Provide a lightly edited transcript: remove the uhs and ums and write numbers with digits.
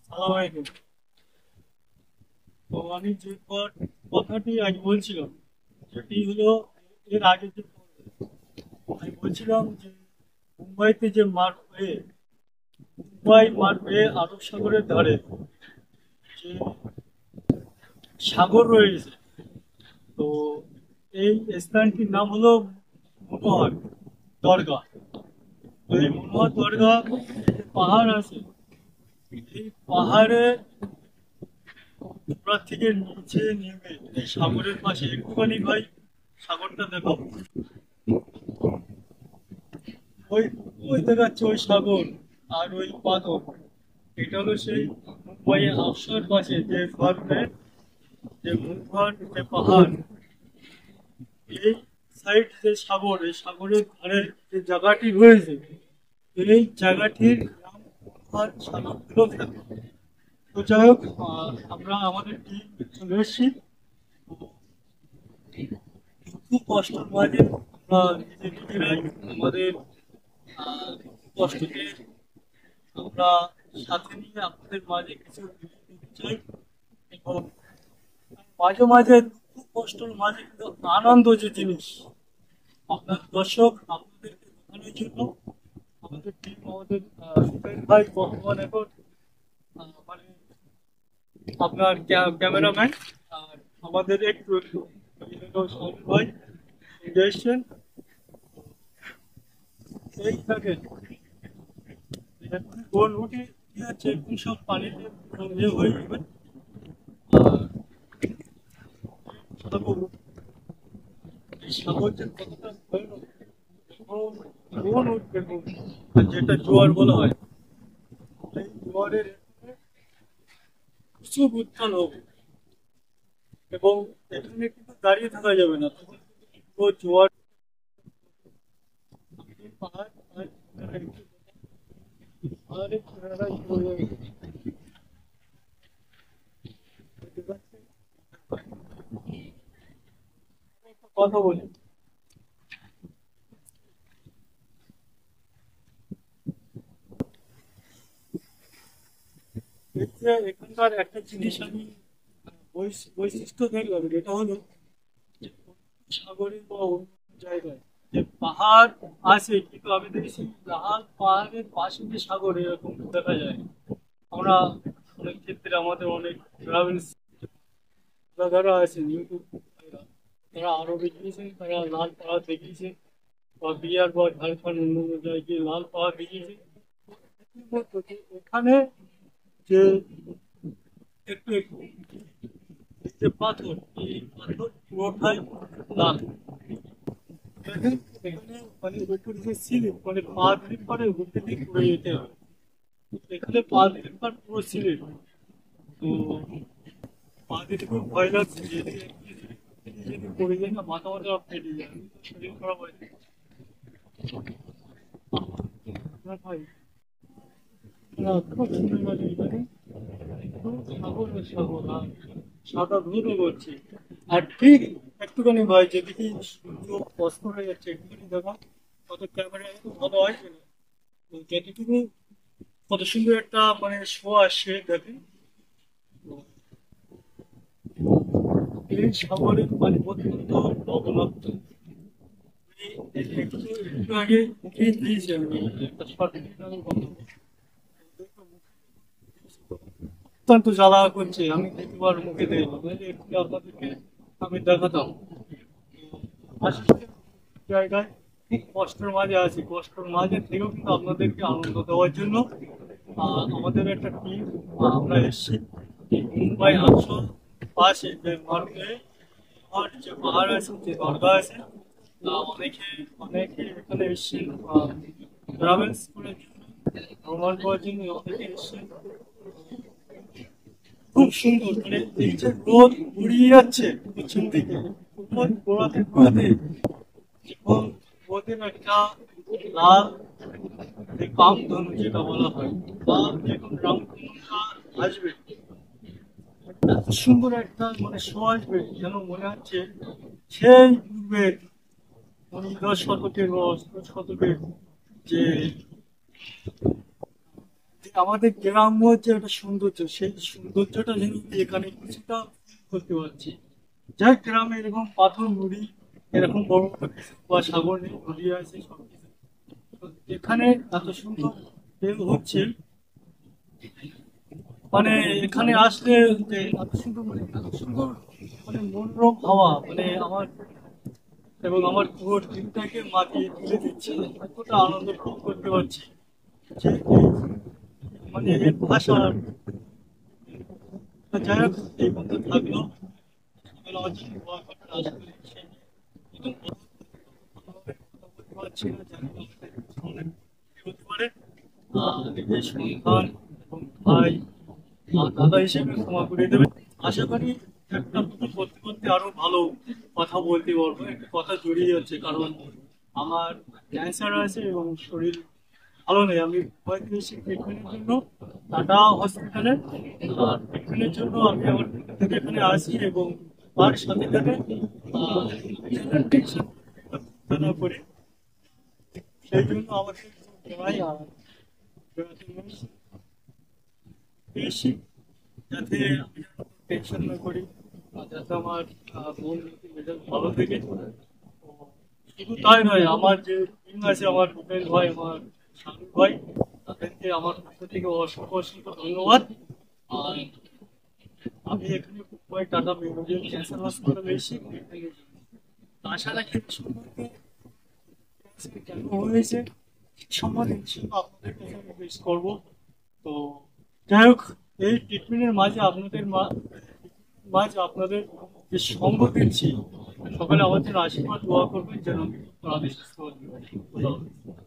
আসসালামাইকুম। তো আমি যে কথাটি আজ বলছিলাম সেটি হলো, এর আগে যে আমি বলছিলাম যে মুম্বাইতে যে মুম্বাই মার্গে আরব সাগরের ধারে যে সাগর রয়েছে, তো এই স্থানটির নাম হলো মনোহর দরগা। তো এই মনোহর দরগা যে পাহাড় আছে, এই পাহাড়ে উপর থেকে নিচে নেমে এই সাগরের পাশে একটুখানি ভাই সাগরটা দেখো, ওই ওই দেখাচ্ছে ওই সাগর আর ওই পাথর। এটা হলো সেই মুম্বাইয়ের আফসার পাশে যে ফার্মে যে মুম্বাই যে পাহাড়, এই সাইড যে সাগর, এই সাগরের ধারে যে জায়গাটি রয়েছে, এই জায়গাটির নাম মুম্বাই সাগর ফিলোসফি। তো যাই হোক, আমরা আমাদের টিম চলে এসেছি। খুব কষ্টের মাঝে আমরা নিজেরাই আমাদের কষ্টকে আমরা সাথে নিয়ে আপনাদের মাঝে কিছু দিতে চাই। এবং মাঝে মাঝে দুঃখ কষ্টের মাঝে কিন্তু আনন্দ যে জিনিস, আপনার দর্শক আপনাদেরকে দেখানোর জন্য আমাদের টিম, আমাদের সুপেন ভাই বর্তমান এখন মানে আপনার ক্যামেরাম্যান, আর আমাদের একটু একটু সৌরভ ভাই এসছেন। এই থাকেন কোন রুটি কি আছে, এখন সব পানিতে হয়ে যাবে। আর সাগর, এই সাগর যে কতটা ভয়ানক, কোন উঠবে যেটা জোয়ার বলা হয়, এই জোয়ারের প্রচুর উত্থান হবে। এবং এখানে কিন্তু দাঁড়িয়ে থাকা যাবে না, তখন কিন্তু পুরো জোয়ার পাহাড় পাহাড়ের কিনারায় চলে যাবে। কথা বলি, এই যে এখানকার একটা জিনিস আমি বৈশিষ্ট্য দেখলাম, যেটা হলো যে সাগরে বা অন্য জায়গায় যে পাহাড় আছে, কিন্তু আমি দেখেছি লাল পাহাড়ের পাশে যে সাগর এরকম দেখা যায়। আমরা অনেক ক্ষেত্রে আমাদের অনেক ট্রাভেলস যারা আছেন ইউটিউব, তারা আরো দেখিয়েছেন, তারা লাল পাহাড় দেখিয়েছে, বা বিহার বা ঝাড়খণ্ড অন্য অন্য জায়গায় লাল পাহাড় দেখিয়েছে। এখানে যে একটু একটু এই যে পাথর, এই পাথর পুরোটাই লাল। দেখেন এখানে মানে উপরে যে সিলিপ, মানে পা দিলে পরে উপর দিকে পড়ে যেতে হবে। এখানে পা দিলে পর পুরো সিলিপ। তো পা দিতে খুব ভয় লাগছে যে যদি পড়ে যায় না, মাথা মাথা ফেটে যায়, শরীর খারাপ হয়ে যায়। আপনার ভাই খুব সুন্দর লাগে এখানে, সাগর আর সাগর, আর সাদা ধুলো করছে। আর ঠিক একটুখানি ভাই যেদিকে সূর্য অস্ত হয়ে যাচ্ছে, একটুখানি দেখা, কত ক্যামেরায় ভালো আসবে না, তো যেটুকু কত সুন্দর একটা মানে শো আসছে দেখেন। এই সাগরের পানি অত্যন্ত লবণাক্ত। একটু একটু আগে মুখে দিয়েছি আমি একটা শর্ট আমি বন্ধ করছি। অত্যন্ত জ্বালা করছে, আমি দ্বিতীয়বার মুখে দিই নাহলে একটু আপনাদেরকে আমি দেখাতাম। আসলে জায়গায় খুব কষ্টের মাঝে আছি, কষ্টের মাঝে থেকেও কিন্তু আপনাদেরকে আনন্দ দেওয়ার জন্য আমাদের একটা টিম আমরা এসেছি মুম্বাই আটশো পাশে যে ভারতে আর যে পাহাড় আছে, যে দরগা আছে, অনেকে অনেকে এখানে এসেছেন ট্রাভেলস করার জন্য, ভ্রমণ করার জন্য অনেকে এসেছেন। খুব সুন্দর, মানে এই যে রোদ উড়িয়ে যাচ্ছে পিছন দিকে, রোদ গোড়াতে গোড়াতে এবং রোদের একটা লাল যে কামধনু যেটা বলা হয়, বা যখন রামধনুটা আসবে, এত সুন্দর একটা মানে শো আসবে, যেন মনে হচ্ছে সেই পূর্বের মানে 10 শতকের বা 8 শতকের যে যে আমাদের গ্রাম্য যে একটা সৌন্দর্য, সেই সৌন্দর্যটা যেন এখানে কিছুটা করতে পারছি। যাই গ্রামে এরকম পাথর নুড়ি, এরকম বড় বড় কিছু বা সাগর নেই, নদী আছে সবকিছু। তো এখানে এত সুন্দর ঢেউ হচ্ছে, মানে এখানে আসলে যে এত সুন্দর মানে মনোরম হাওয়া, মানে আমার এবং আমার পুরো দিনটাকে মাতিয়ে তুলে দিচ্ছে, কতটা আনন্দ ভোগ করতে পারছি যে মানে এর ভাষা। যাই হোক, এই বন্ধু থাকলো আমার জন্য দোয়া করবেন। আশা করি সে নতুন ভালোভাবে কথা বলতে পারছি না, জানি না আমাদের সামনে কি হতে পারে। নিজের সন্তান এবং ভাই দাদা হিসেবে ক্ষমা করে দেবেন। আশা করি একটা নতুন করতে করতে আরো ভালো কথা বলতে পারবো, একটা কথা জড়িয়ে যাচ্ছে, কারণ আমার ক্যান্সার আছে এবং শরীর ভালো নেই। আমি ভয় পেয়েছি ট্রিটমেন্টের জন্য টাটা হসপিটালে। আর ট্রিটমেন্টের জন্য আমি আমার থেকে এখানে আসি এবং তার সাথে সাথে টেনশন না করি, সেই জন্য আমাকে জানাই আর পেয়েছি, যাতে আমি টেনশন না করি, আর যাতে আমার মন মেজাজ ভালো থাকে। তো শুধু তাই নয়, আমার যে টিম আছে, আমার রুবেল ভাই, আমার শাহরুখ ভাই, তাদেরকে আমার পক্ষ থেকে অসংখ্য অসংখ্য ধন্যবাদ। আর আমি এখানে কয়েক টাটা মেমোরিয়াল ক্যান্সার হসপিটালে এসেছি। আশা রাখি এই সম্পর্কে কেন হয়েছে সে সম্বন্ধে ইনশাল্লাহ আপনাদের কাছে আমি পেশ করবো। তো যাই হোক, এই ট্রিটমেন্টের মাঝে আপনাদের যে সঙ্গ দিচ্ছি, সকালে আমার জন্য আশীর্বাদ দোয়া করবেন যেন আমি তাড়াতাড়ি সুস্থ হতে পারি। খোদা হাফেজ।